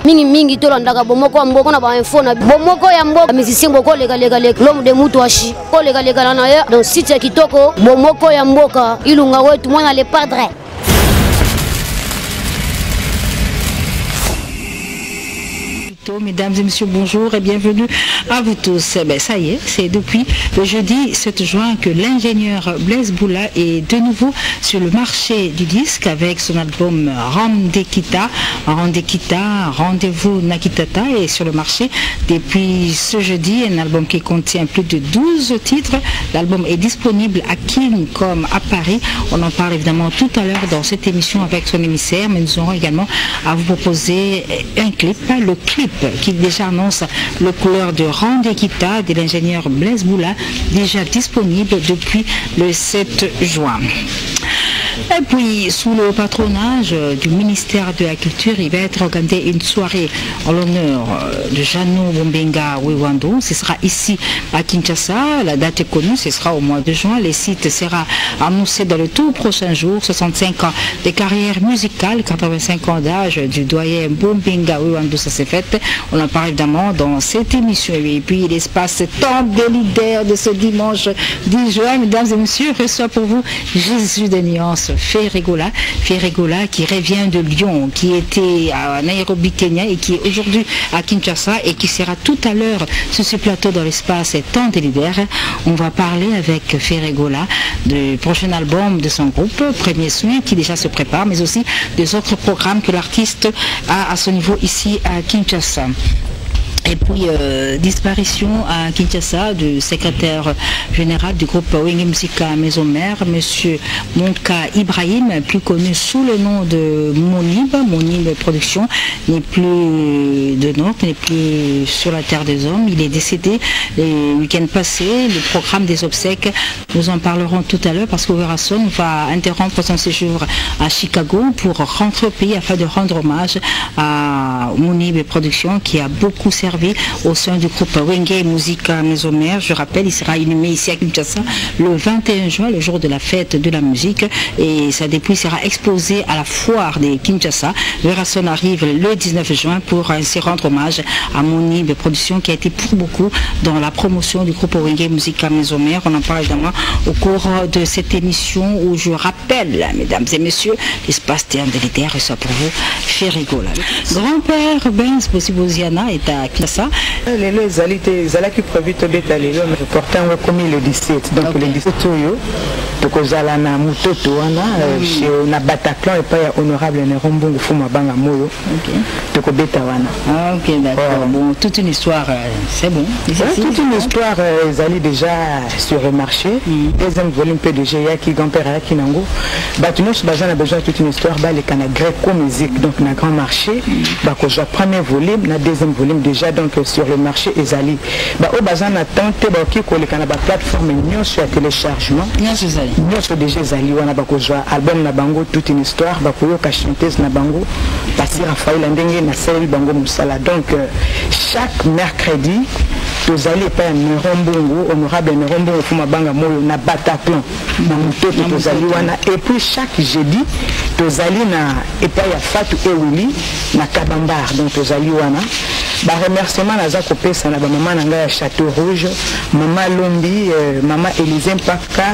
mingi mingi to landaka bomoko ya mboka na ba info na bomoko ya mboka musicien boko lega l'homme de Mutuashi ko lega na ya donc site kitoko bomoko ya mboka ilunga wetu mwana le padre. Mesdames et messieurs, bonjour et bienvenue à vous tous. Ben, ça y est, c'est depuis le jeudi 7 juin que l'ingénieur Blaise Boula est de nouveau sur le marché du disque avec son album Randekita, Rendez-vous Nakitata, et sur le marché depuis ce jeudi, un album qui contient plus de 12 titres. L'album est disponible à King comme à Paris. On en parle évidemment tout à l'heure dans cette émission avec son émissaire, mais nous aurons également à vous proposer un clip, le clip qui déjà annonce le couleur de Randekita de l'ingénieur Blaise Boula, déjà disponible depuis le 7 juin. Et puis, sous le patronage du ministère de la Culture, il va être organisé une soirée en l'honneur de Jeannot Bombenga Wewando. Ce sera ici à Kinshasa. La date est connue, ce sera au mois de juin. Le site sera annoncé dans le tout prochain jour. 65 ans de carrière musicale, 85 ans d'âge du doyen Bombenga Wewando, ça s'est fait. On en parle évidemment dans cette émission. Et puis, l'espace temps des leaders de ce dimanche 10 juin, mesdames et messieurs, reçoit pour vous Jésus de Nuance. Ferregola qui revient de Lyon, qui était à Nairobi, Kenya et qui est aujourd'hui à Kinshasa et qui sera tout à l'heure sur ce plateau dans l'espace Temps des leaders. On va parler avec Ferregola du prochain album de son groupe, Premier Soin, qui déjà se prépare, mais aussi des autres programmes que l'artiste a à ce niveau ici à Kinshasa. Et puis, disparition à Kinshasa du secrétaire général du groupe Wenge Musica Maison Mère, M. Monka Ibrahim, plus connu sous le nom de Monib Production, n'est plus de Nantes, n'est plus sur la terre des hommes. Il est décédé le week-end passé. Le programme des obsèques, nous en parlerons tout à l'heure parce qu'Overasson va interrompre son séjour à Chicago pour rentrer au pays afin de rendre hommage à Monib Production qui a beaucoup servi au sein du groupe Wenge Musica Maison Mère. Je rappelle, il sera inhumé ici à Kinshasa le 21 juin, le jour de la fête de la musique, et sa dépouille sera exposée à la foire de Kinshasa. Verasson arrive le 19 juin pour ainsi rendre hommage à Monib Production qui a été pour beaucoup dans la promotion du groupe Wenge Musica Maison Mère. On en parle évidemment au cours de cette émission où je rappelle, mesdames et messieurs, l'espace terme de l'idée reçoit pour vous Ferregola. Grand-père Benz Bosiboziana est à ça. Les alités, qui prévu de l'étaler, mais pourtant comme le 17. Donc le 17 donc aux alana mutoto chez na Bataclan et pas honorable Nerombongo Fuma Banga Moyo. Donc au Betawana. Ah ok d'accord. Bon, toute une histoire, c'est bon. Toute une histoire, ils allaient déjà sur le marché. Deuxième volume PDG Yaki Grand-père Yaki Nango. Batunos Bazan a besoin de toute une histoire, les Canadiens Greco musique, donc na grand marché. Bah que j'ai premier volume, na deuxième volume déjà donc sur le marché Ezali. Bah au Bazan a tenté bah qui colle Canada plateforme Nyon sur téléchargement. Nyon sur déjà Ezali wana bah que j'ai album na bango toute une histoire bah que yo ka chanteuse na bango. Passer Raphaël Ndenge na Saïl Bango Moussala. Donc chaque mercredi tozali pas Nerombongo honorable Nerombongo Fuma Banga Moyo na Bataclan na mutoto tozali wana et puis chaque jeudi tozali na epa ya Fatou Ewili na Kabambar donc tozali wana ba remerciement na za kopesa na ba maman na ngai ya Château Rouge maman Lombi maman Élise Mpaka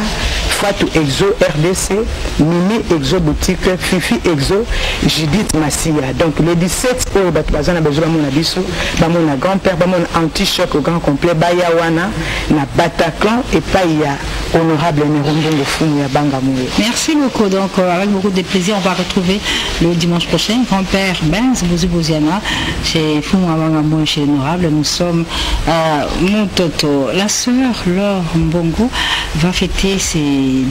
Fatou Exo RDC Mimi Exo boutique Fifi Exo Judith Massia. Donc le 17 au Batbazana besoin mon abisso ba mon grand-père ba mon anti-choc au grand complet Bayawana na Bataclan et pas il y a honorable Nerombongo Fumu ya Banga Moyo. Merci beaucoup. Donc avec beaucoup de plaisir on va retrouver le dimanche prochain grand-père Benz Bosiboziana chez Fumu Banga Moyo chez l'honorable. Nous sommes à Montoto. La sœur Laure Mbongo va fêter ses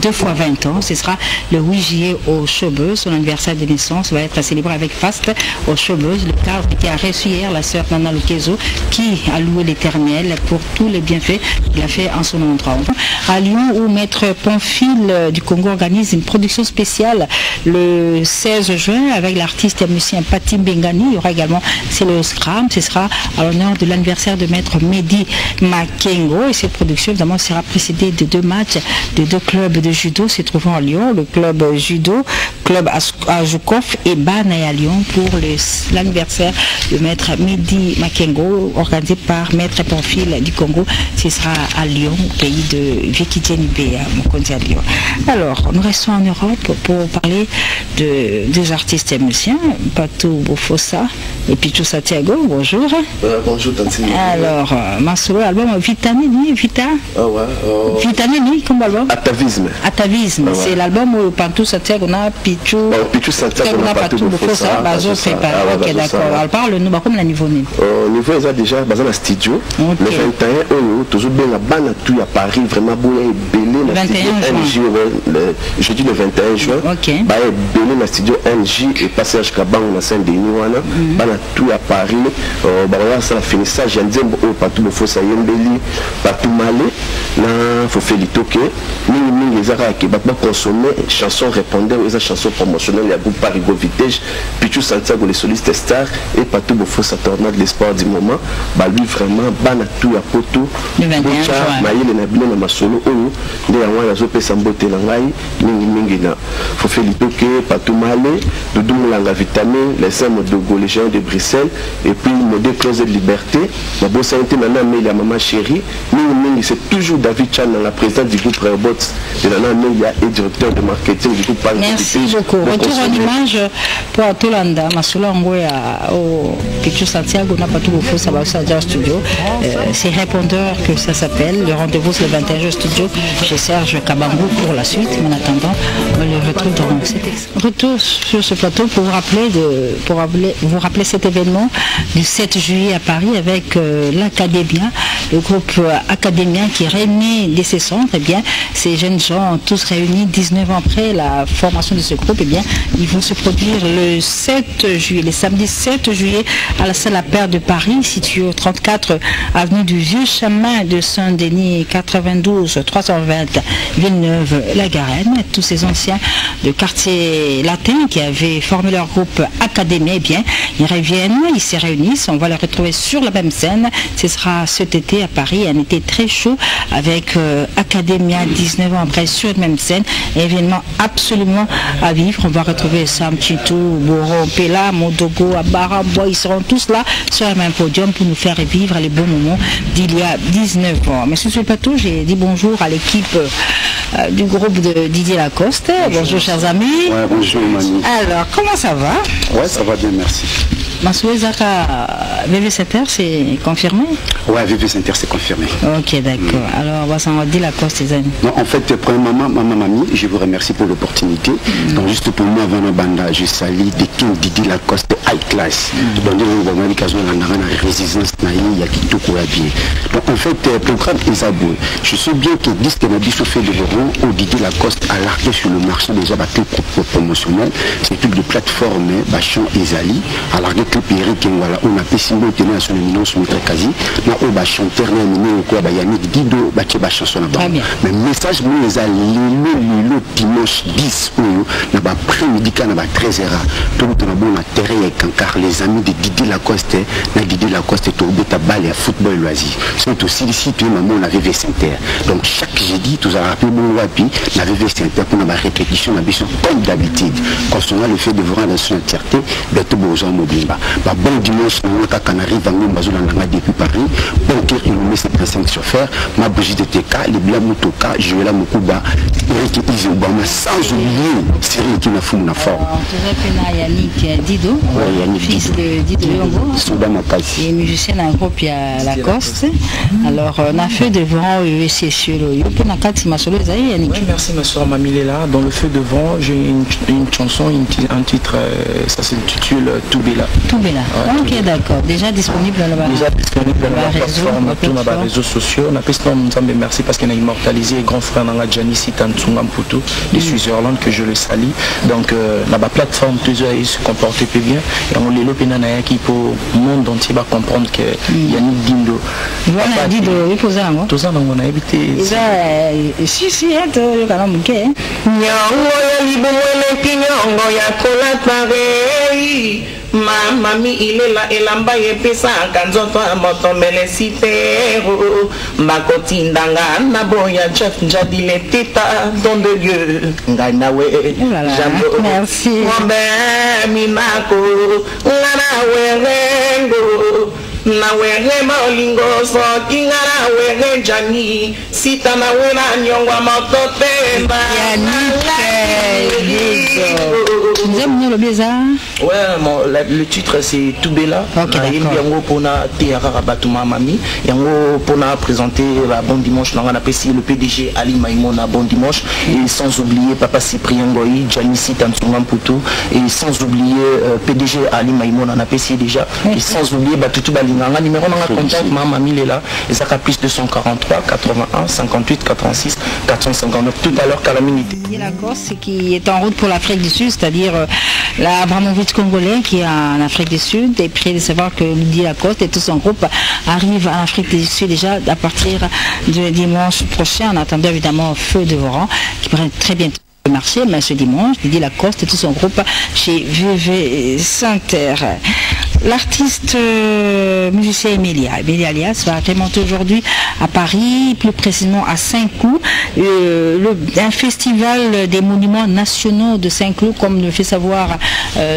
2 fois 20 ans. Ce sera le 8 juillet au Chaubeuse. Son anniversaire de naissance va être célébré avec faste au Chaubeuse. Le cadre qui a reçu hier la sœur Nana Lukezo qui a loué l'Éternel pour tous les bienfaits qu'il a fait en son endroit. À Lyon où Maître Pamphile du Congo organise une production spéciale le 16 juin avec l'artiste et musicien Pati Bengani. Il y aura également c'est le Scram. Ce sera à l'honneur de l'anniversaire de Maître Mehdi Makengo et cette production évidemment sera précédée de 2 matchs de 2 clubs de judo se trouvant à Lyon, le club judo club Ajoukov et Bana à Lyon pour l'anniversaire de Maître Midi Makengo, organisé par Maître Pamphile du Congo. Ce sera à Lyon, pays de Vicky Djenibé, à Lyon. Alors, nous restons en Europe pour parler des artistes et musiciens, Patou Bofossa et Pichou Santiago. Bonjour. Bonjour, Tantine. Alors, ma solo album Vitamini, Vitamini, comme album Atavisme. Atavisme, c'est l'album où Patou Santiago, Pichou Santiago, Patou Bofossa, Bazo préparé. Ok, d'accord. Alors, parle-nous, comme le niveau né. Au niveau, il y a déjà dans le studio. Le 21, toujours bien la banne à Paris, vraiment bon et belé. Le 21 juin. Jeudi le 21 juin. Ok. Bah, belé dans le studio NJ et passage Kabang dans Saint-Denis. Banne à tout à Paris. Bah, là, ça a fini ça. J'ai dit, Patou Bofossa, Yembeli, Patou Malé. Là, il faut faire les toquets. Nous, les Arabes qui vont consommer chansons répondant aux chansons promotionnelles. Il y a groupe Parigo Vitesse, Pichou Santiago, les solistes stars et Patou Bofossa, tornade de l'espoir du moment. Bah, lui, vraiment, banne à tout à Poto. Le 21 juin. Maïe, les Nabila, ma solo, il y a un peu de beauté il faut faire les toquets, Patou Malé, Doudou Moulanga Vitamine, les Saints Modogo, les géants de Bruxelles, et puis Modé Close de Liberté, ma bonne santé, Nana Amélia, maman chérie, c'est toujours David Chan, la présidente du groupe Robot, et Nana Amélia est directeur de marketing du groupe Paris. Merci beaucoup. Retour en image pour Tolanda, ma solo au Pichou Santiago, n'a pas tout au faux, ça va aussi à studio. C'est Répondeur que ça s'appelle. Le rendez-vous c'est le 21 juin studio chez Serge Kabangou pour la suite. Mais en attendant, on le retrouve dans cet retour sur ce plateau pour vous rappeler cet événement du 7 juillet à Paris avec l'Académia, le groupe académien qui réunit des ses centres. Eh bien, ces jeunes gens tous réunis 19 ans après la formation de ce groupe, eh bien, ils vont se produire le 7 juillet, le samedi 7 juillet à la salle à Paire de Paris, située au 34 avenue du Vieux Chemin de Saint-Denis, 92 320 Villeneuve-la-Garenne. Tous ces anciens de quartier latin qui avaient formé leur groupe Académie, eh bien, ils reviennent, ils se réunissent, on va les retrouver sur la même scène. Ce sera cet été à Paris, un été très chaud avec Académia 19 ans après sur la même scène. Événement absolument à vivre. On va retrouver Sam Chitou, Boron, Pela, Modogo, Abarambois, ils seront tous là sur le même podium pour nous faire vivre les bons moments d'il y a 19 ans. Mais sur ce plateau, j'ai dit bonjour à l'équipe du groupe de Didier Lacoste. Bonjour chers amis. Ouais, bonjour Mani. Alors, comment ça va? Ouais, ça va bien, merci. Massoé Zaka, VV Center, c'est confirmé? Ouais, VV Center, c'est confirmé. Ok, d'accord. Alors, on va dire Lacoste, les amis. Non, en fait, premièrement, maman, mamie, je vous remercie pour l'opportunité. Donc, juste pour moi, avant la bande, je salue des King Didier Lacoste high class. Donc, on va l'occasion de la résistance, il y a qui tout pour habiller. Donc, en fait, le programme est aboué. Je sais bien que disque n'a dit fait de l'euro ou Didier Lacoste a largué sur le marché déjà battu promotionnel. C'est toute de plateforme, Bachon et Zali, a largué que Pierrick, voilà, on a pu signer à son éminent sur notre quasi. Là, on va chanter, on va Yannick Dido, battu la chanson là-bas. Mais le message, nous, les alliés, dimanche 10, on a après-midi, on a 13h. Tout le monde a terré car les amis de Didier Lacoste, Didier Lacoste est au bout de balle et à football loisir. C'est aussi ici, tout le monde a VV Center. Donc, chaque jeudi, tout a rappelé mon wapi, la VV Center pour la répétition, la mission comme d'habitude. Quand on a le fait de voir dans son entièreté, de tout besoin mobile. Bon dimanche, on arrive à nous depuis Paris. Bon cœur, il nous met cette 5 sur fer. Ma bougie de TK, les blancs motoka, je vais là, mon Kuba, Eric Izobama, sans oublier, Cyril qui n'a fou na forme. On te Yannick Dido, fils de Dido Yongo. Il est musicien d'un groupe à Lacoste. Alors, on a fait devant UEC sur le Yop. On a 4 Masolo, Yannick. Oui, merci ma soeur Mamile là. Dans le feu de vent, j'ai une chanson, un titre, ça s'intitule Toubela. Toubela. Ok, d'accord. Déjà disponible dans la Déjà disponible dans la plateforme, tous les réseaux sociaux. On a pu nous merci parce qu'on a immortalisé grand frère Nanga Janice Tantsungam Puto de Suisse-Irlande que je le salue. Donc, la plateforme, toujours ils se comportent peu bien. Et on les lope qui pour le monde entier va comprendre que Yannick Dindo. Voilà, Dindo, il faut ça. Tout ça, on a évité. Si, le canal bouquet. Mami il est là elamba yepesa kanzoto moto melesitero makotindanga na boya chef njadile teta don de Dieu nganawe jambo merci ngombe minako ngana werengo na were maolingo so kingara were jani sita na wera nyongwa mototemba vous aimez le bizarre? Ouais, le titre c'est Toubela. Ok, d'accord. Pour Mami, pour présenter la Bon Dimanche, on a apprécié le PDG Ali Maïmona Bon Dimanche, et sans oublier Papa Cyprien Goyi, Janissi Tansungan Poutou, et sans oublier PDG Ali Maïmona, on a apprécié déjà, et sans oublier Batutu Balinganga, numéro on a contact, Mamami il est là, et ça a plus 243 81 58 86 459 tout à l'heure Calaminité. La Corse qui est en route pour l'Afrique du Sud, c'est-à-dire la Abramovic congolais qui est en Afrique du Sud, et puis de savoir que Lydie Lacoste et tout son groupe arrivent en Afrique du Sud déjà à partir du dimanche prochain, en attendant évidemment Feu de Voran qui pourrait très bientôt marché, mais ce dimanche, Lydie Lacoste et tout son groupe chez VV Saint-Terre. L'artiste musicien Emilia Alias va remonter aujourd'hui à Paris, plus précisément à Saint-Cloud, un festival des monuments nationaux de Saint-Cloud, comme le fait savoir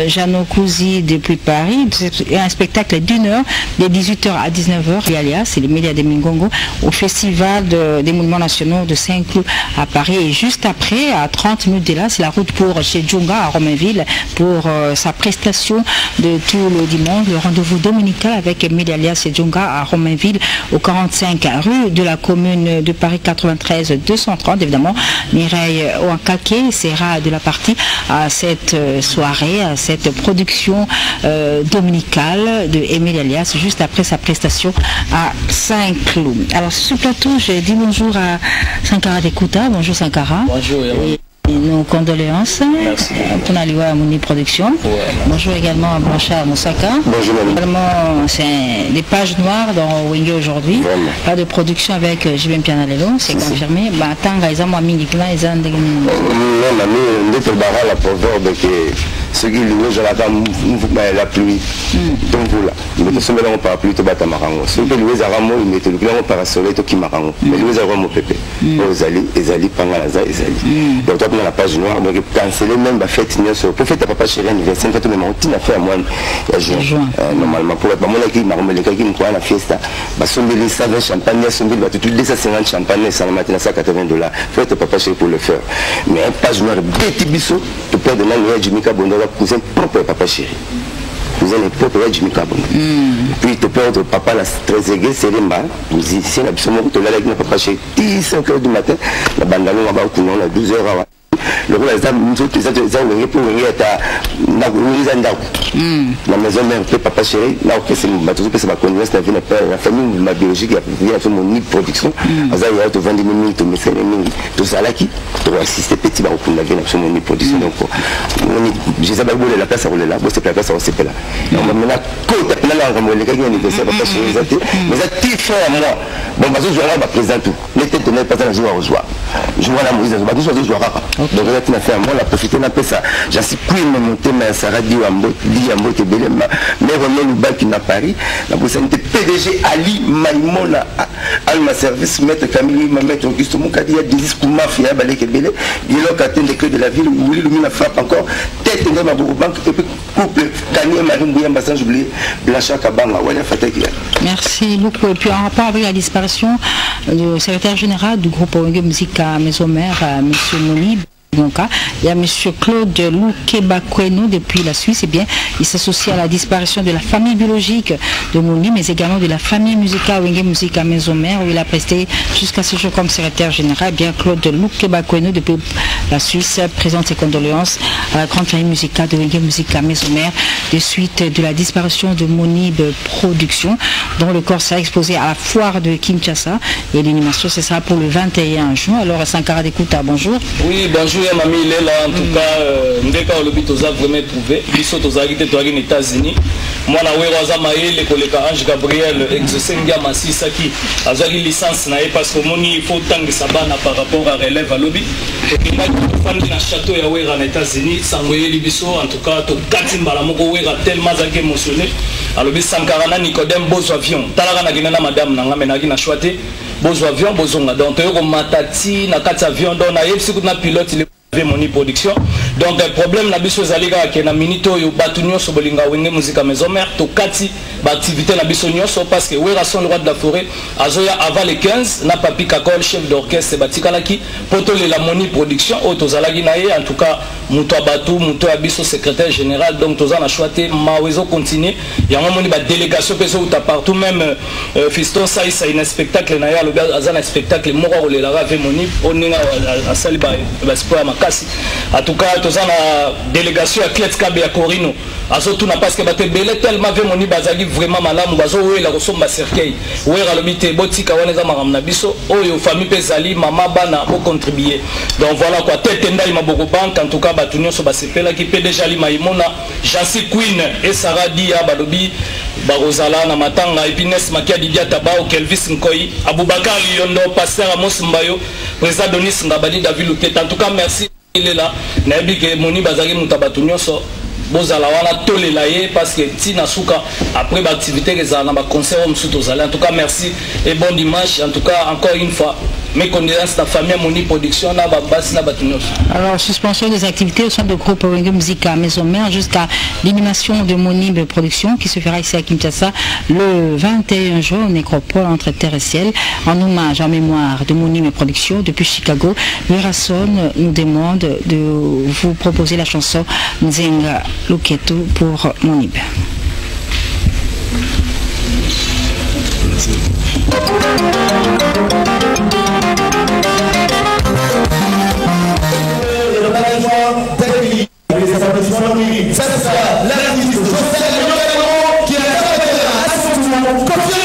Jeannot Cousi depuis Paris, un spectacle d'une heure, de 18h à 19h, Alias, c'est les médias de Mingongo, au festival des monuments nationaux de Saint-Cloud à Paris. Et juste après, à 30 minutes de là, c'est la route pour chez Djonga à Romainville pour sa prestation de tout le dimanche. Le rendez-vous dominical avec Emilia Alias et Djonga à Romainville au 45 rue de la commune de Paris 93 230. Évidemment, Mireille Ouankake sera de la partie à cette soirée, à cette production dominicale de Emilia Alias juste après sa prestation à Saint-Cloud. Alors sur ce plateau, j'ai dit bonjour à Sankara Dekouta. Bonjour Sankara. Bonjour. Nos condoléances pour la Liwa Mouni Production. Ouais. Bonjour également à Blanchard Moussaka. Bonjour. Également, c'est des pages noires dans Wenge aujourd'hui. Pas de production avec Jibem Pianalelo, c'est confirmé. Tanga, ils ont mis des plans, ils ont des. La proverbe que ce qui lui est la pluie. Donc voilà. Mais tout ce que l'on parle plus de Batamarango. Ce que lui est à Ramo, il met le grand parasoleil qui Marango. Mais lui est à Ramo Pépé. Ezali, Pangalaza, Ezali. Donc, la page noire, donc canceller même la fête pour fête à papa chéri anniversaire quand même on a fait à moi normalement pour être moi qui m'a remis les cas qui me croient la fiesta bah son les saveurs champagne son bill tout 250 champagne ça le matin à $180 fête papa chéri pour le faire mais une page noire petit biseau tu peux de la Jimmy Kabondo cousin propre papa chéri vous avez propre Jimmy Kabondo puis tu peux être papa la très aiguë c'est les mal musicien absolument tu l'as avec papa chéri 5h du matin la bande là on va au couloir à 12h le rôle des hommes nous autres les gens pour venir la maison mère papa chéri là on fait c'est bateau c'est ma connaissance la vie la famille ma biologique il a fait mon nid production ça il y a 20 minutes mais c'est tout ça là qui pour assister petit bah on a vu absolument nid production donc je sais pas où la place à rouler là c'est la place à c'est là on va maintenant côte là on va les gars anniversaire papa chéri mais ça tu fais à moi bon parce que je vais présenter tout les têtes ne pas dans joie au soir je vois la musique ça va tout je vois donc là tu as fait un bon la profiter un peu ça j'ai si puis me monter mais ça radio Ambo Kebele mais vraiment le bac qui n'a Paris la possibilité PDG Ali Maïmona Alma Service maître Camille maître Auguste Moukadi a des discours mafia balé Kebele il a atteint les clés de la ville où il a frappe encore tête de ma banque et puis couple Daniel Marie Bouya Bassan j'oublie Blanchard Kabanga ouais Fatek. Merci beaucoup. Et puis en rapport avec la disparition du secrétaire général du groupe Wenge Musica Maison Mère M. Monib. Donc, il y a M. Claude Loukebakweno depuis la Suisse, et bien, il s'associe à la disparition de la famille biologique de Mouni, mais également de la famille musicale Wenge Musica Maison Mère, où il a presté jusqu'à ce jour comme secrétaire général. Bien, Claude Loukebakweno depuis la Suisse présente ses condoléances à la grande famille musicale de Wenge Musica Maison Mère de suite de la disparition de Monib Production, dont le corps sera exposé à la foire de Kinshasa, et l'animation, ce sera pour le 21 juin. Alors, Sankara Dekouta, bonjour. Oui, bonjour. bonjour ya Mami Lela, en tout cas ndeka olobi toza vraiment éprouvé biso toza quitté aux États-Unis moi na wera za maele koleka Ange Gabriel exaucé ngia masisa ki azaki licence na parce que moni il faut tangi sabana par rapport à relève alobi et puis moi fandi na château ya wera na États-Unis sangoyeli biso en tout cas to katimbala moko wera tellement zaki émotionné alobi Sankarana Nicodème Bozo avion talaka na gina na madame na ngame na gina choité Bozo avion bozonga donc to matati na kati avion donc na yebisi kuna pilote il Moni production donc le problème na biso zalika ke na minito yo batu nyonso bolinga wenge musique maison mère to kati ba activité na biso nyonso parce que wera son roi de la forêt azoya avant les 15 na papi Kakol chef d'orchestre batikalaki poto la Moni production auto zalaki na ye en tout cas muto batu muto abiso secrétaire général donc toza na choité mawezo continuer ya moni ba délégation peso uta partout même Fiston ça une spectacle na ya le azana spectacle moko le la rave Moni oninga asali ba sport en tout cas tous la délégation à Clet Kabe à Corino azo tout na parce que baté belé tellement ve Moni bazali vraiment malamu bazo we la resomba cercueil we ralobité botika wana za maramna biso oyo famille pezali mama bana au contribuer donc voilà quoi tête ndai maboko bank en tout cas batunyo so basepela ki PDG Ali Maimona Jancy Queen et Sarah Dia balobi barozala na matanga epines makia Didia Tabao Kelvis Nkoi Aboubakar Yondo pasteur Amos Mbayo président Donis Ngabadi David Lutet en tout cas merci il est là nabi ke Moni bazaki mutabatu nyonso bozala wana tolela ye parce que tina suka après l'activité que za na ba concert au Msuto Zala en tout cas merci et bon dimanche en tout cas encore une fois mes condoléances à la famille Moni production na ba basi na batu nyonso. Alors suspension des activités au sein de groupe Musica Maison Mère jusqu'à l'inhumation de Moni production qui se fera ici à Kinshasa le 21 juin au nécropole entre terre et ciel en hommage en mémoire de Moni production depuis Chicago. Werason nous demande de vous proposer la chanson Nzenga Loketo pour Monib. Ça sera l'artiste Joseph Lemono qui accompagnera à ce moment Kofi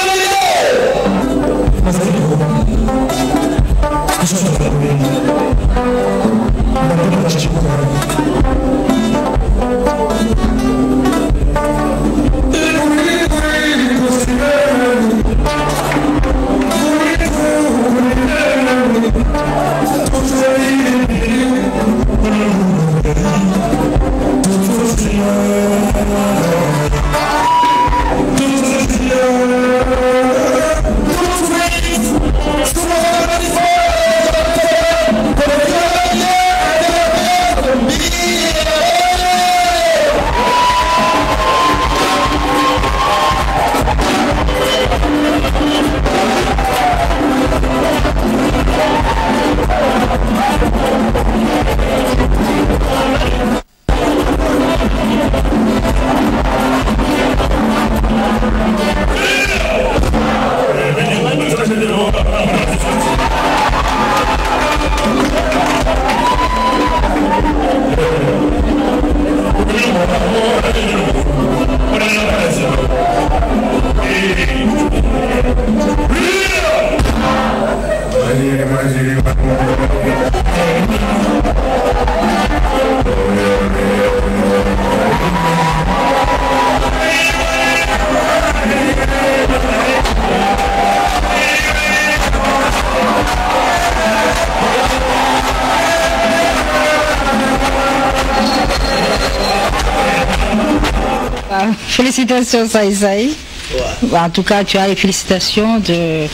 Félicitations Saïsaï. Ouais. En tout cas, tu as les félicitations de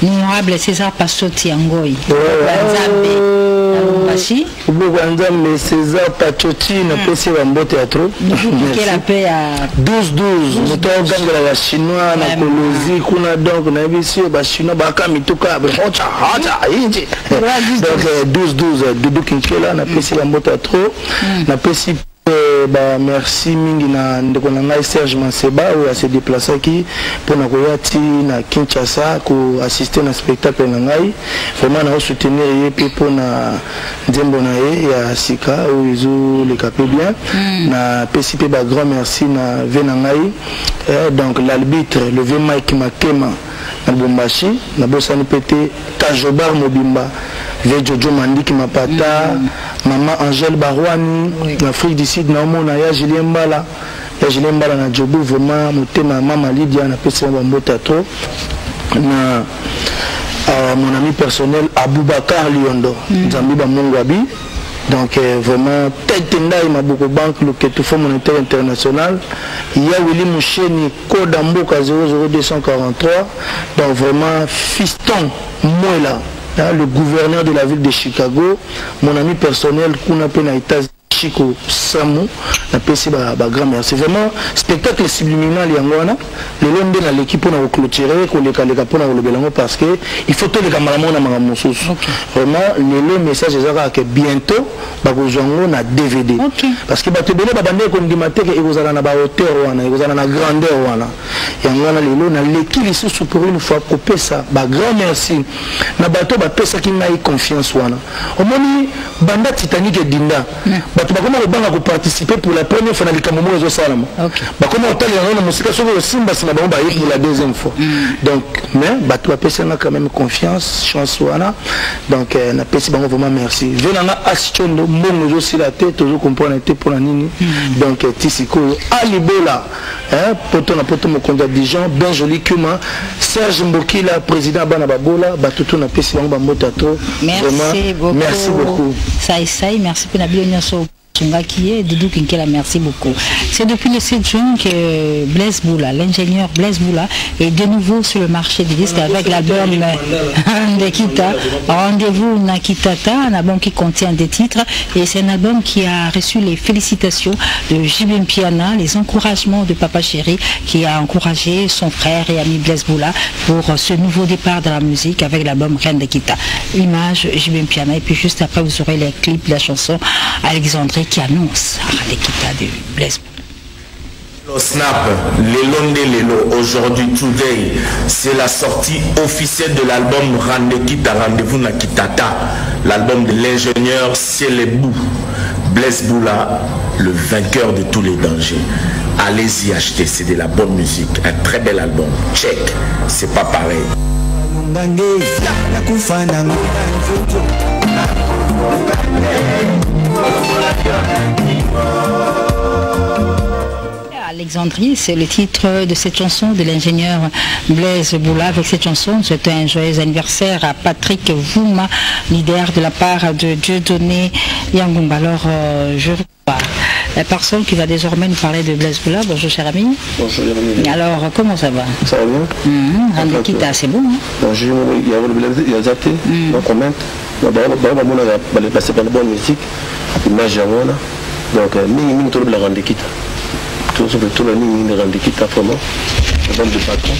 l'honorable César Passotti Angoi. Mais César Pachotti n'a pas essayé de théâtre. Quelle a paix à 12-12. Nous avons la chinois, la colosie, qu'on a donc, on a vu ici, la chinois, Bakamituka, donc 12-12. Doudou Kinkela n'a pas essayé de théâtre. N'a pas essayé. Merci mingi na ndeko na ngai Serge Manseba où a se déplacé qui pour na koyati na Kinshasa ko assister na spectacle na ngai vraiment na soutenir ye pe pour na nzembo na ye ya sika où ils ont le capé bien na PCP ba grand merci na vena ngai donc l'arbitre le vieux Mike Makema na Bombashi na bosani pété Tajobar Mobimba ve Jojo Mandiki Mapata maman Angèle Barouani, l'Afrique du Sud, Naomona, ya Julien Mbala. Ya Julien Mbala na Djobu, vraiment, motema maman Lydia, na pesi mbota trop. Na mon ami personnel Aboubakar Liondo, Zambiba Mongwabi. Donc vraiment, Tendai Maboko Banque, le Fonds monétaire international. Il y a Willy Moucheni, Kodamboka 00243. Donc vraiment, fiston, Moela, le gouverneur de la ville de Chicago, mon ami personnel, Kuna Penaïta Chico Samu, la PC grand merci. Vraiment, spectacle subliminal Yangwana, le lendemain dans l'équipe on a clôturé, qu'on les calés pour le bélango parce que il faut tous les camarades à Maramousous. Vraiment, le message est que bientôt, on a DVD. Parce que tu as bandé comme dit matin que vous avez na hauteur vous avez na grandeur Yangwana le na l'équipe sous pour une fois couper ça. Grand merci. Na bateau ba pesa qui n'a confiance wana. Au moins banda Titanic et Dinda. Comment le banc a participé pour la première fois dans les Cameroun et Salama. Comment on a musique sur le Simba pour la deuxième fois. Donc, mais tu as quand même confiance, chance. Donc, on a payé vraiment merci. Venons à Astichondo, mon aussi la tête, toujours comprendre pour la nini. Donc, Tissiko, Alibola, poto na poto mon contact Dijon, bien joli Kuma, Serge Mbokila, président Banababola, Batuto na payé Motato. Merci beaucoup. Merci beaucoup. Ça, merci pour la bienvenue. Doudou Kinkela, merci beaucoup. C'est depuis le 7 juin que Blaise Boula, l'ingénieur Blaise Boula, est de nouveau sur le marché des disques avec l'album de Kita. Rendez-vous Nakitata, un album qui contient des titres et c'est un album qui a reçu les félicitations de Jibim Piana, les encouragements de Papa Chéri qui a encouragé son frère et ami Blaise Boula pour ce nouveau départ de la musique avec l'album Reine de Kita. Image Jibim Piana et puis juste après vous aurez les clips de la chanson Alexandrie qui annonce Aralekita de Blaise. Le Snap, Lelo, aujourd'hui, today, c'est la sortie officielle de l'album Randekita, Rendez-vous Nakitata, l'album de l'ingénieur Cielebou, Blaise Boula, le vainqueur de tous les dangers. Allez-y acheter, c'est de la bonne musique, un très bel album. Check, c'est pas pareil. Alexandrie, c'est le titre de cette chanson de l'ingénieur Blaise Boula. Avec cette chanson, c'est un joyeux anniversaire à Patrick Vouma, leader de la part de Dieudonné Yangumba. Alors, je revois la personne qui va désormais nous parler de Blaise Boula. Bonjour cher ami. Bonjour ami. Alors, comment ça va? Ça va bien. Randekita, c'est bon. Bonjour, il y a le Blaise Zaté, on commente. On va passer par la bonne musique, image à moi. Donc, nous avons la Randekita. Tout le monde de Randekita, vraiment. Le bande de patron,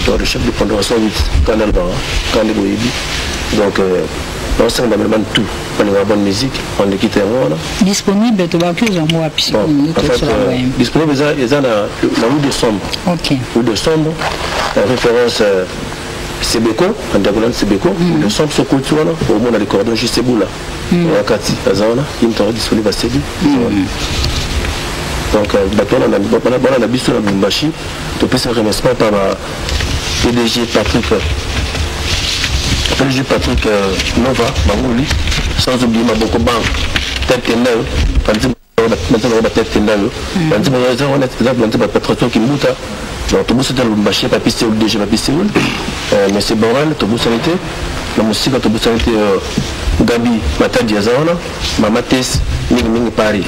donc le chef de pondération 8, Canal Bara, Canal Boyebi. Donc, on s'en va mettre tout. On a la bonne musique, Randekita et moi. Disponible, tu vas plus en moi, puisque disponible, il y a la rue de Sombre. Ok. Rue de Sombre, référence Sebeko, en diagonale Sebeko, le Sombre sur culture, au monde a les cordons juste Seboula. On a Kati, Azana, il est disponible à Sébi. Donc, on a visto la Bumbashi, tu peux se remercier par PDG Patrick Nova, Mamouli, sans oublier Maboko Bank, Tête Tendao, maintenant on va Tête Tendao, on a Patron qui mouta, donc tout le monde est dans le Bumbashi, Papi Séoul, DG Papi Séoul, M. Boral, tout le monde sanité, la musique, tout le monde sanité, Gabi, Mata Diazana, Mamates, Ming Paris.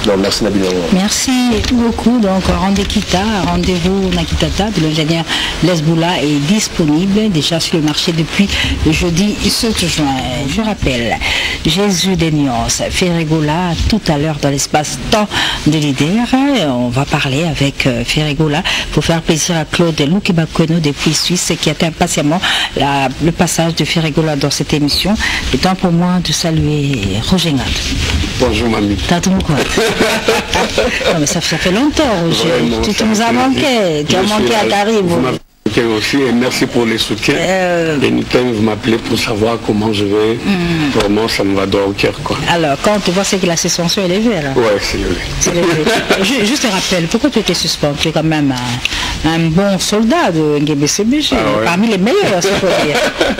Donc, merci Nabil. Merci beaucoup. Donc rendez-vous Nakitata de l'ingénieur Blaise Boula est disponible déjà sur le marché depuis le jeudi 7 juin. Je rappelle, Jésus des Nuances, Ferregola, tout à l'heure dans l'espace-temps de l'IDER. On va parler avec Ferregola pour faire plaisir à Claude Loukibakono depuis Suisse qui attend impatiemment le passage de Ferregola dans cette émission. Le temps pour moi de saluer Roger Ngad. Bonjour mamie. T'as tout quoi? Non mais ça fait longtemps Roger. Tu nous as manqué. Tu as manqué à Carib. aussi, et merci pour les soutiens. Anytime vous m'appelez pour savoir comment je vais. Vraiment, ça me va droit au cœur, quoi. Alors, quand tu vois, c'est que la suspension est levée, là. Ouais, c'est levé. Juste te rappelle, pourquoi tu étais suspendu? Tu es quand même un bon soldat de GBCBG, parmi les meilleurs, c'est faut dire.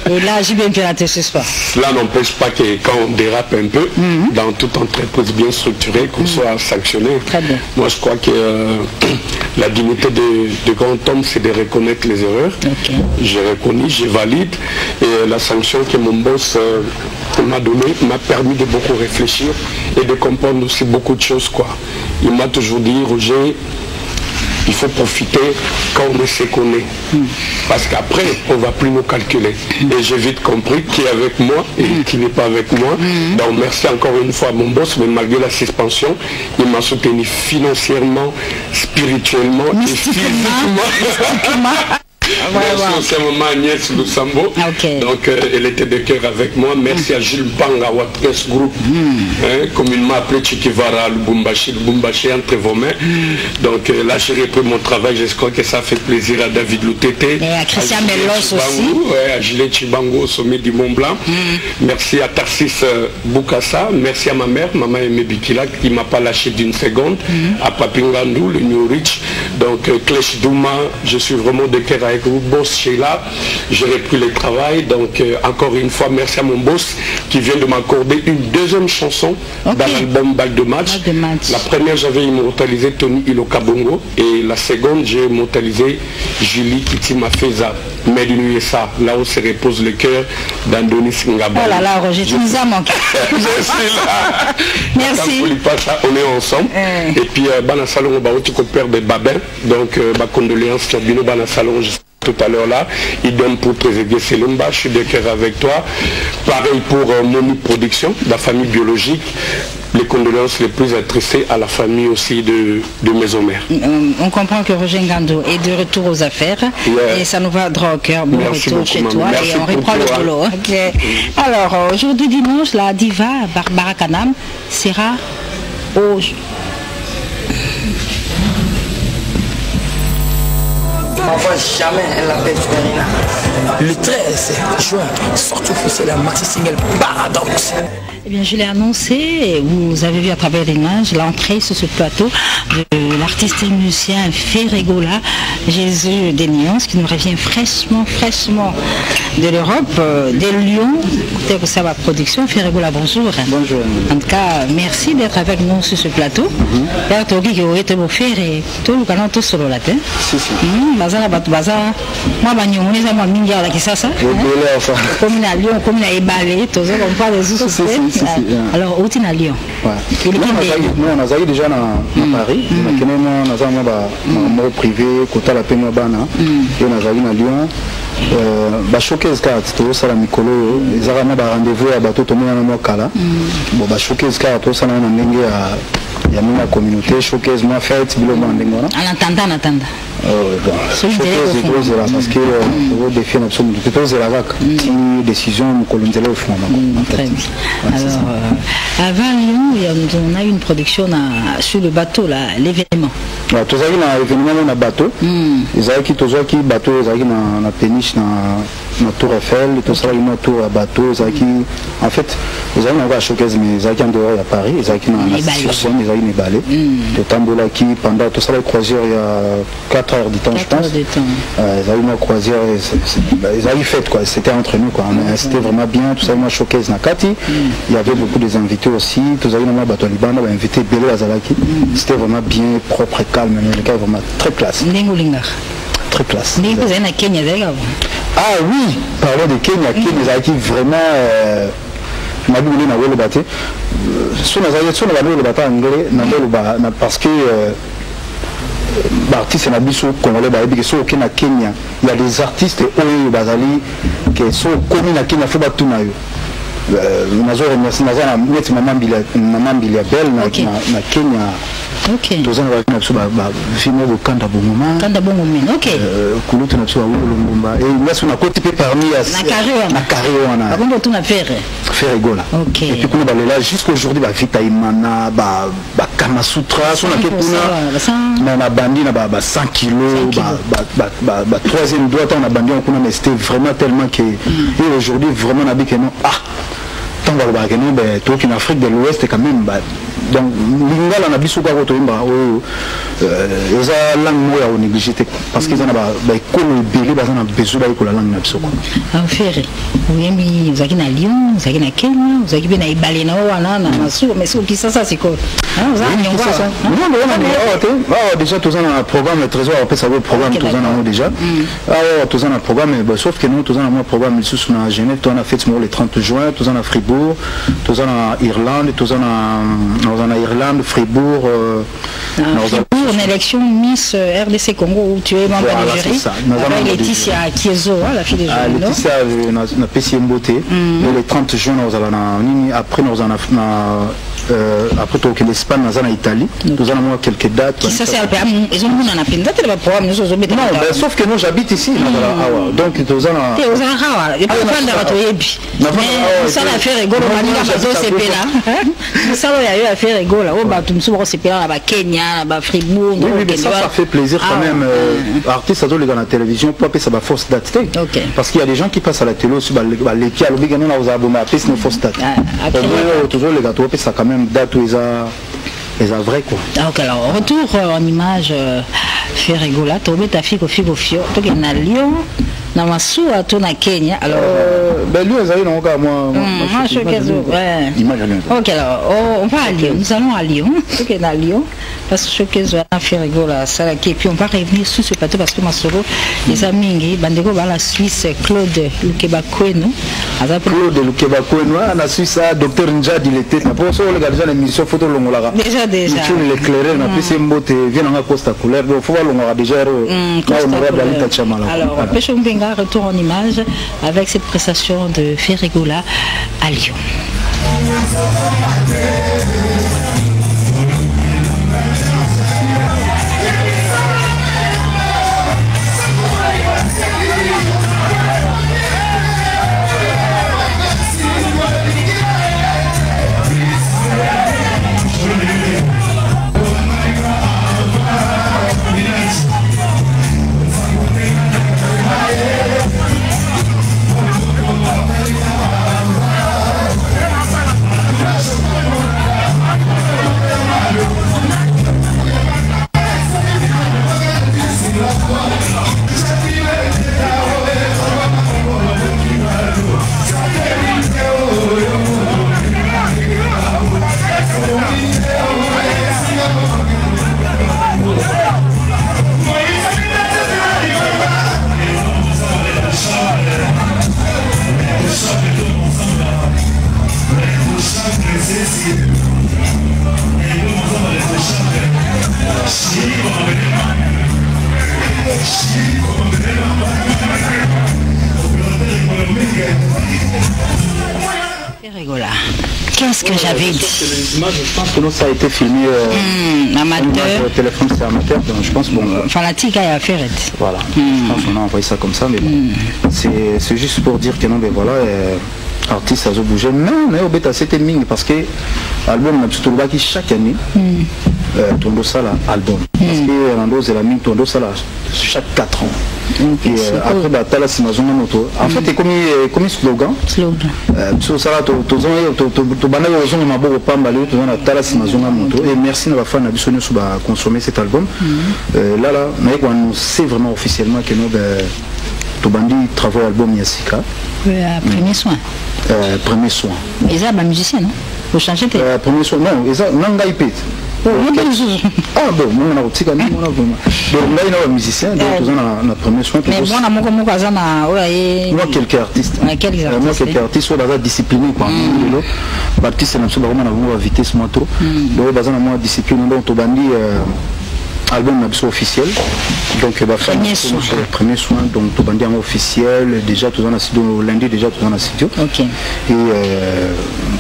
Et là, j'ai bien pu la te suspendre. Cela n'empêche pas que quand on dérape un peu, dans toute entreprise bien structurée, qu'on soit sanctionné. Très bien. Moi, je crois que la dignité de grand homme, c'est de reconnaître les erreurs. J'ai reconnu, j'ai valide. Et la sanction que mon boss m'a donnée m'a permis de beaucoup réfléchir et de comprendre aussi beaucoup de choses, quoi. Il m'a toujours dit, Roger, il faut profiter quand on sait qu'on est. Parce qu'après, on ne va plus nous calculer. Et j'ai vite compris qui est avec moi et qui n'est pas avec moi. Donc merci encore une fois à mon boss, mais malgré la suspension, il m'a soutenu financièrement, spirituellement et physiquement. Merci aussi à maman Agnès Lusambo. Donc elle était de cœur avec moi. Merci à Gilles Banga, Watres Group, communément appelé Chikivara, Lubumbashi entre vos mains. Donc là j'ai repris mon travail. J'espère que ça fait plaisir à David Loutete. Et à Christian Melos aussi. À Gilles Chibango au sommet du Mont Blanc. Merci à Tarsis Boukassa. Merci à ma mère, maman Aimé Bikila, qui ne m'a pas lâché d'une seconde. À Papingandou, le New Rich. Donc Klech Douma, je suis vraiment de cœur avec vous, boss Sheila, j'ai repris le travail, donc encore une fois merci à mon boss qui vient de m'accorder une deuxième chanson dans l'album Balle de Match. La première j'avais immortalisé Tony Iloka Bongo et la seconde j'ai immortalisé Julie Kitima Feza, mais d'une USA, là où se repose le cœur d'Andonis Ngaba. Oh là là, Roger, tu nous as manqué. Je suis là. Merci. On est ensemble. Et puis Bana Salon Baouti père de Babin, donc ma condoléance sur Bino Bana Salon tout à l'heure là, idem pour Trezeguet Selumba, je suis de cœur avec toi. Pareil pour Moni Production, la famille biologique. Les condoléances les plus attristées à la famille aussi de Maison Mère. On comprend que Roger Ngando est de retour aux affaires et ça nous va droit au cœur. Bon retour chez toi et on reprend le boulot. Alors aujourd'hui dimanche, la diva Barbara Kanam sera au... Jamais elle l'appelle Ferina. Le 13 juin, sortie officielle la maxi single Paradoxe. Eh bien, je l'ai annoncé, vous avez vu à travers l'image l'entrée sur ce plateau de l'artiste et musicien Ferregola, Jésus des Nuances, qui nous revient fraîchement de l'Europe, de Lyon. Écoutez, ça va production. Ferregola, bonjour. Bonjour. En tout cas, merci d'être avec nous sur ce plateau. Tout le canal tout solo là. Moi, comme à Lyon, comme à Ebalé, tous on parle des autres. Alors, où est Lyon? Nous, on a déjà à Paris. On a privé, côté la peine Bana, et on a à Lyon. Showcase card, tout ça la Mikolo, ils ont un rendez-vous à bateau tombé dans le Kala. Showcase card, tout ça on a n'engue à il y a une communauté showcase moi fait bilo mandengona. En attendant. Showcase parce que le défi absolument tout c'est la vague. Une décision coloniale au fond. Très bien. Alors avant Lyon, on a eu une production sur le bateau là, l'événement. Ouais, tout ça qui na événement na bateau. Ils avaient qui tout ça qui bateau, ils avaient na péniche na tour Eiffel, tout ça une tour à bateau, ils avaient qui en fait, ils avaient un showcase mais ils avaient en dehors à Paris, ils avaient qui na sur scène, ils avaient balais. De Tambola qui pendant tout ça la croisière il y a 4 heures de temps je pense. Ils avaient une croisière, ils avaient fait quoi, c'était entre nous quoi, mais c'était vraiment bien, tout ça une showcase na Kati. Il y avait beaucoup des invités aussi, tout ça une bateau Liban, on a invité Belé Azalaki. C'était vraiment bien propre et calme, mais le gars vraiment très classe. Très classe. Ah oui, parlons de Kenya, Kenya qui vraiment parce que l'artiste congolais Kenya, il y a des artistes qui sont connus à Kenya, fait tout maman Biliabel na Kenya. Ok. Tous film de Kanda Bongoma. Ok. Kulutu na tsuwa Lungumba. Et là on a côté parmi na Karéona. Comment tu na faire? Ferregola. Ok. Et puis qu'on va là jusqu'aujourd'hui ba Vita Imana ba masutra so na ke kuna na bandi na 100 kilos troisième droite on a bandi on kuna mais c'était vraiment tellement que et aujourd'hui vraiment on a dit que non tant va ba que non ben toi en Afrique de l'Ouest quand même donc lingala na biso ka ko to imba eza langue moya o négligé parce qu'ils en a ba école belé ba na besoin ba école langue na biso en faire oui zaki na Lyon zaki na Kenya zaki be na ibale na wana na masu mais ce qui ça c'est quoi déjà tous un programme trésor après ça le programme tous un déjà tous un programme sauf que nous tous un programme sous na Genève on a fait le 30 juin tous en Fribourg tous en Irlande tous en Irlande Fribourg une élection Miss RDC Congo où tu es membre du jury avec Laetitia Kiezo la fille des jeunes Laetitia na PCM beauté et le 30 juin nous allons après nous en après tout l'Espagne nous en Italie nous allons avoir quelques dates ça c'est ils ont une date le programme nous sommes non sauf que nous j'habite ici donc nous allons ça la faire rigolo ça va faire rigolo là Kenya là Fribourg ça fait plaisir quand même artiste dans la télévision pour ça va force date parce qu'il y a des gens qui passent à la télé aussi les qui a l'obligé nous aux abonnés après c'est une fausse date toujours les gâteaux ça quand même date où ils a vrai quoi. Donc alors retour en image fait rigolo tu mets ta fille au fio toi qui na Lyon na Masua to na Kenya alors ben lui ils ont encore moi OK alors on va à Lyon nous allons à Lyon toi qui na Lyon parce que Showcase va faire rigolo ça là qui puis on va revenir sur ce plateau parce que Masoro les amis bandeko ba la Suisse Claude Lukebakweno Claude Lukebakweno na Suisse docteur Njad il était pour ça les gars déjà l'émission photo longola déjà tu l'éclairer na PC Mbote vient en Costa couleur donc faut voir longola déjà alors Pécho Mbenga retour en image avec cette prestation de Ferregola à Lyon. Qu'est-ce que j'avais dit? Je pense que ça a été filmé amateur. Le téléphone c'est amateur, donc je pense bon. Fanatique à faire. Voilà. Je pense qu'on a envoyé ça comme ça, mais bon. C'est juste pour dire que non, mais voilà. Artiste ça a bougé. Mais au bêta c'était ming parce que album n'a plutôt qui chaque année. Tondo ça là album. Parce que Rando c'est la mine Tondo ça là chaque 4 ans. Et après bah t'as la simazonga moto. En fait c'est comme slogan. Sur ça là to bana yozonga maboko pamba leo tozana tala simazonga moto. Et merci na ba fan na biso nyoso ba consommer cet album. Là na yeko annoncer vraiment officiellement que nous to bandi travaux album Yasika. Premier soin. Premier soin. Ils ont un musicien non? Vous changez tes premier soin non, ils ont nanga ipet. Ah bon, moi on a aussi quand même donc là il y a un musicien donc tous on a premier soin mais moi na moko kaza na moi quelques artistes moi quelques artistes sont dans discipliné quoi l'artiste na so ba na mo vitesse moi trop donc bazana moi discipline donc to bandi album officiel donc premier soin donc tout bandit officiel déjà tout en studio lundi déjà tout en studio et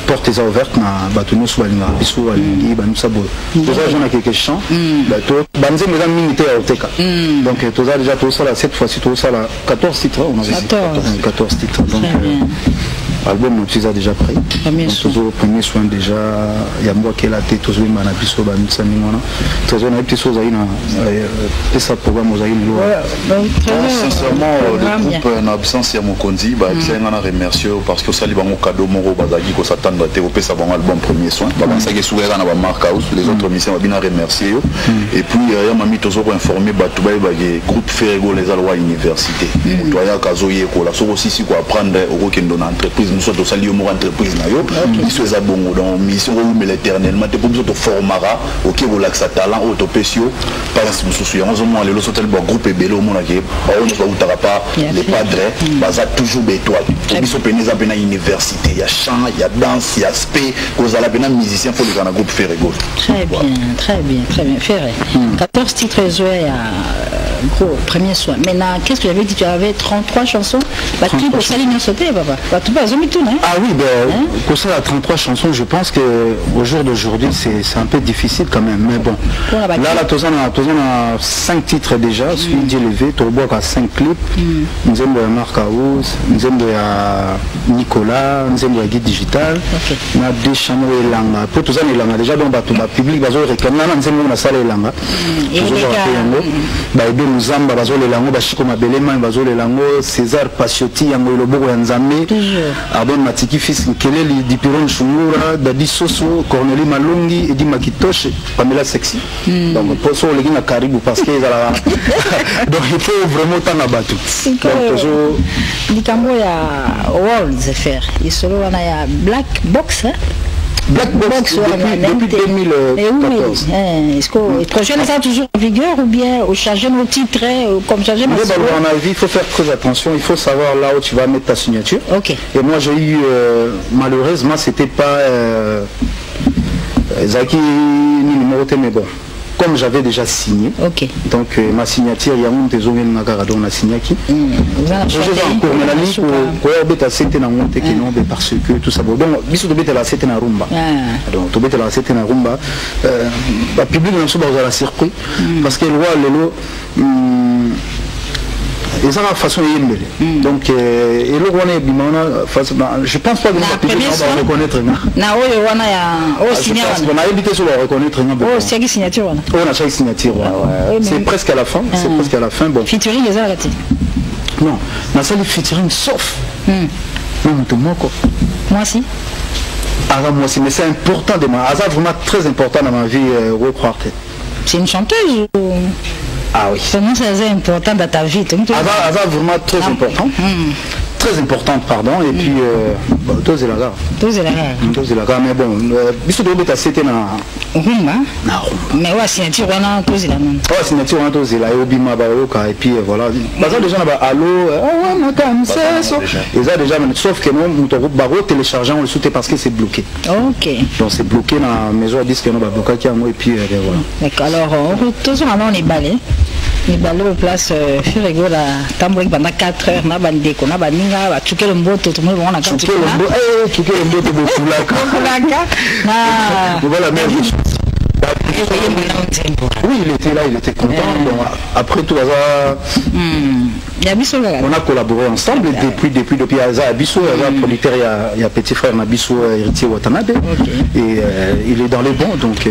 portes ouvertes na batuno sur la biso alingi ba nous sabo déjà j'en a quelques chants bato banze mais dans minute à oteka donc tout ça déjà tout ça là cette fois-ci tout ça là 14 titres on avait 14 titres donc Album aussi a déjà prêt. Premier soin déjà. Il y a moi qui est la tête aux humains à Bissau, très honnête, des choses à une. Et ça programme aux aïeux. Sincèrement, le groupe en absence, il y a mon condi. Je remercie parce que ça lui va mon cadeau, mon robazagi, qu'on s'attend à développer ça bon album premier soin. Ça qui est souvent dans la marque house. Les autres missions, on va bien remercier. Et puis, il y a mamie toujours informé, le groupe Ferrego, les Alois Université. Il y a Kazoye, la sauce aussi, si quoi apprendre au Kendo entreprise, nous sommes aussi liés aux entreprises. Ils sont à bon dans mission mais l'éternellement, tu peux te former ok voilà que ça talent autopécio par exemple nous soucions on les autres groupe et bello mon qui on ne va pas les padres basa toujours bétoile ils sont pénés à bien université il y a chant il y a danse il y a spé cause à la bien musicien faut le groupe Ferrego très bien Ferré 14 titres joués à gros premier soin maintenant qu'est-ce que j'avais dit tu avais 33 chansons bah tu peux salir bien sauter papa bah tu peux zoom tout hein ah oui ben pour ça à 33 chansons je pense que au jour d'aujourd'hui c'est un peu difficile quand même mais bon là tous on a 5 titres déjà celui d'élevé Turbo a 5 clips nous avons Marc House nous avons Nicolas nous avons Guide Digital on a des chameaux et langa pour tous les langues déjà donc tout le public va réclamer là nous avons la salle et langa et bah nous avons les langues bashiko mabelema bazo les langues César Pacioti yango lobo ya nzambe Ardon Matiki fils Keleli Dipiron Chungura Dadi Soso Corneli Malongi Edi Makitoche Pamela Sexy donc pour ça les gars karibu parce que donc il faut vraiment t'en abattre donc toujours Likambo ya Worlds faire et solo on a Black Box Black Box depuis 2014. Est-ce que le projet est toujours en vigueur ou bien au changer nos titres comme changer ma solo? À mon avis, il faut faire très attention. Il faut savoir là où tu vas mettre ta signature. Ok. Et moi, j'ai eu malheureusement, c'était pas Zaki ni numéro mais bon. Comme j'avais déjà signé, donc ma signature, il y a un des hommes qui ont signé qui. Je vais encore mais la ligne pour être c'était dans mon techno parce que tout ça. Donc, biso de bête là c'était na rumba. Donc, to bête là c'était na rumba. Le public n'a pas la surpris parce que le roi le et ça la façon est donc et le roi est bimana je pense pas que le public va reconnaître na oyo wana ya o signature on a évité sur le reconnaître oh c'est qui signature wana on a chaque signature c'est presque à la fin c'est presque à la fin bon featuring les arrêtés non na ça le featuring sauf non tout moi quoi moi aussi moi aussi mais c'est important de ma ça vraiment très important dans ma vie recroire c'est une chanteuse ou ah oui. Comment c'est important dans ta vie? Ava vraiment très important. Très importante, pardon. Et puis, dose la gare. Dose la gare. Dose la gare, mais bon, bisous de bêta c'était na rumba. Mais ouais, signature on a dose la non. Ouais, signature on a dose la obima baoka et puis voilà. Bazar déjà na allo, ouais, na comme ça. Et ça déjà sauf que non, notre groupe baro téléchargeant on le soutient parce que c'est bloqué. OK. Donc c'est bloqué na maison disque no ba bloqué qui et puis voilà. D'accord. Alors, toujours on est balé. Les ballons place Ferrego la tambour pendant 4 heures na bandeko na baninga ba tuke le mboto tout le monde on a tuke le mboto de fulaka na voilà même oui il était là il était content bon, après tout on a collaboré ensemble depuis Abisso producteur il y a petit frère Nabisso héritier Watanabe et il est dans les bons donc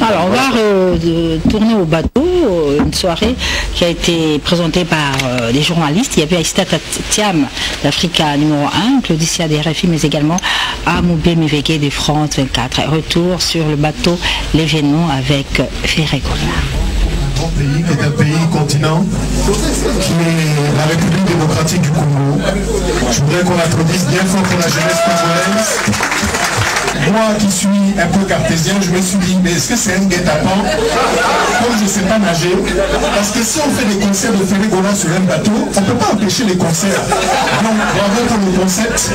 alors on va tourner au bateau une soirée qui a été présentée par des journalistes. Il y avait Aïsta Tiam d'Africa numéro 1, Claudicia des RFI, mais également Amoubé Miveke de France 24. Retour sur le bateau, l'événement avec Ferrego. Mon pays qui est un pays continent, qui est la République démocratique du Congo. Je voudrais qu'on applaudisse bien fort pour la jeunesse congolaise. Moi qui suis un peu cartésien, je me suis dit, mais est-ce que c'est un guet-apens comme je ne sais pas nager? Parce que si on fait des concerts de Ferrego sur un bateau, on ne peut pas empêcher les concerts. Donc, bravo pour le concept.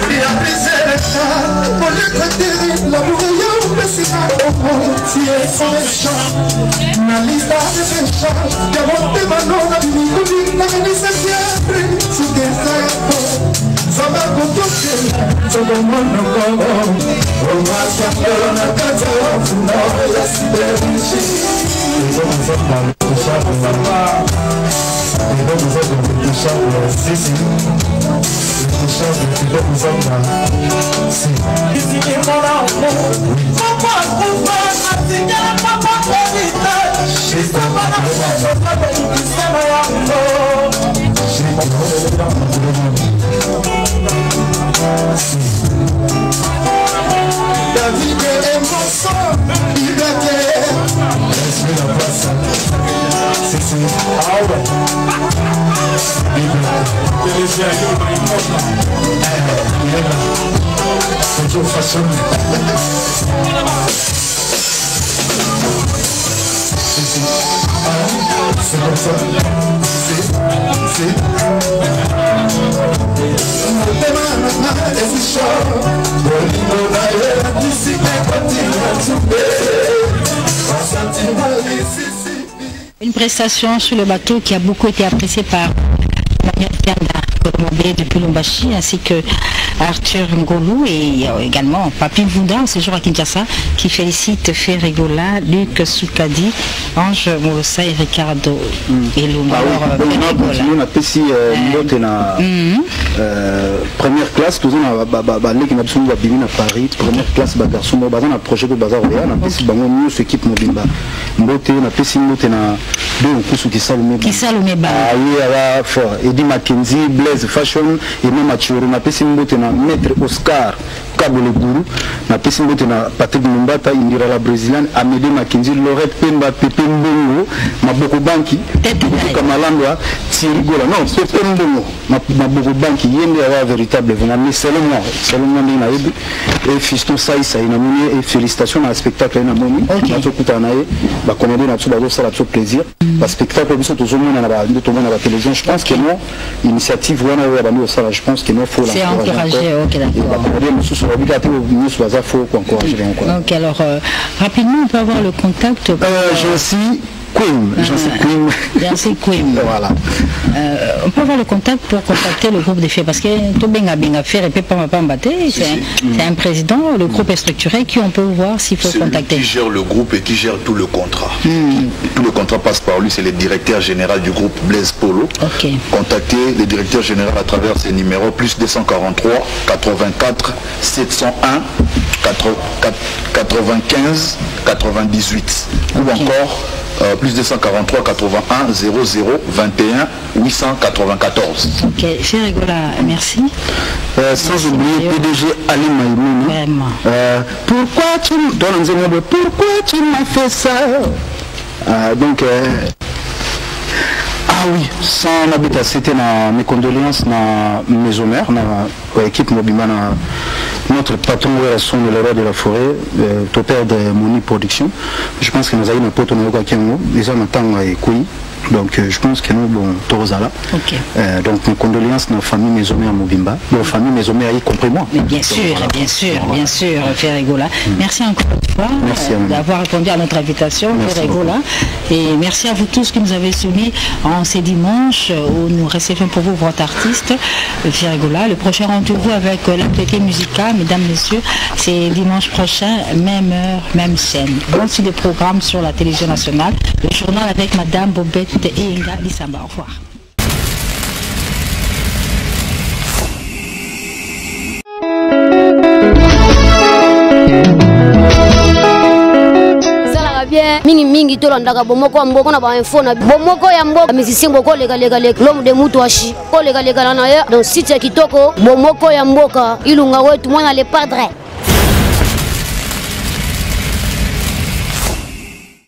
Une prestation sur le bateau qui a beaucoup été appréciée par depuis Lombashi ainsi que Arthur Ngolou et également Papi Vunda au séjour à Kinshasa qui félicite Ferregola, Luc Soukadi, Ange Molosa et Ricardo Elonga. On a pesi première classe, tout ça l'équipe absolument à Paris, première classe garçon bazan a projet de bazar Royal, on a pesi bango mieux équipe mobimba. Mbote on a pesi mbote na deux kusu qui salome ba. Ah oui, alors fort. Eddie Mackenzie, Blaise Fashion et même Mathieu, on a pesi mbote na maître Oscar Kabole Guru, na pesi mbote na Patrick Mumbata, Indira la brésilienne, Amédée Mackenzie, Lorette Pemba, Pepe Mbongo, Maboko Banki, Kamalandwa, Thierry Gola. Non, c'est Pepe Mbongo, Maboko Banki, yende avoir véritable vraiment, mais seulement na ebi et Fiston Saïsa ina moni et félicitations à un spectacle ina moni. Na tokuta na e ba comédie na tsuba ça la tsu plaisir. Ba spectacle biso to zomona na ba to na la télévision, je pense que non initiative wana ya bandi ça je pense que non faut la encourager. OK, d'accord. Donc alors rapidement on peut avoir le contact. Je suis Queen, j'en sais Queen. Voilà. On peut avoir le contact pour contacter le groupe des filles parce que tout bien faire et pas c'est un président, le groupe est structuré qui on peut voir s'il faut contacter. Qui gère le groupe et qui gère tout le contrat. Tout le contrat passe par lui, c'est le directeur général du groupe Blaise Polo. Contactez le directeur général à travers ses numéros plus 243 84 701 95 98 ou encore plus 243 81 00 21 894. Ok, cher Rigola, merci. Sans oublier PDG Ali Maïmouna. Pourquoi tu m'as fait ça? Donc ah oui, sans habitat, c'était mes condoléances na maison mère, na équipe Mobima, notre patron de la roi de la forêt, Topère de Moni Production. Je pense que nous avons un pote déjà maintenant à Ekoui. Donc je pense que nous, bon, Torozala. Donc mes condoléances à la famille Maisomère Mobimba, la famille Maisomère y compris moi. Mais bien sûr, Ferregola. Merci encore une fois d'avoir répondu à notre invitation, Ferregola. Et merci à vous tous qui nous avez soumis en ces dimanches où nous recevons pour vous votre artiste, Ferregola. Le prochain rendez-vous avec l'actualité musicale, mesdames, messieurs, c'est dimanche prochain, même heure, même chaîne. Voici le programme sur la télévision nationale, le journal avec Madame Bobette et Inga Lissamba. Au revoir. mingi tolandaka bomoko ya mboko na ba info na bomoko ya mboka musicien boko lega l'homme de Mutuashi ko lega na ya donc site ya kitoko bomoko ya mboka ilunga wetu mwana le padre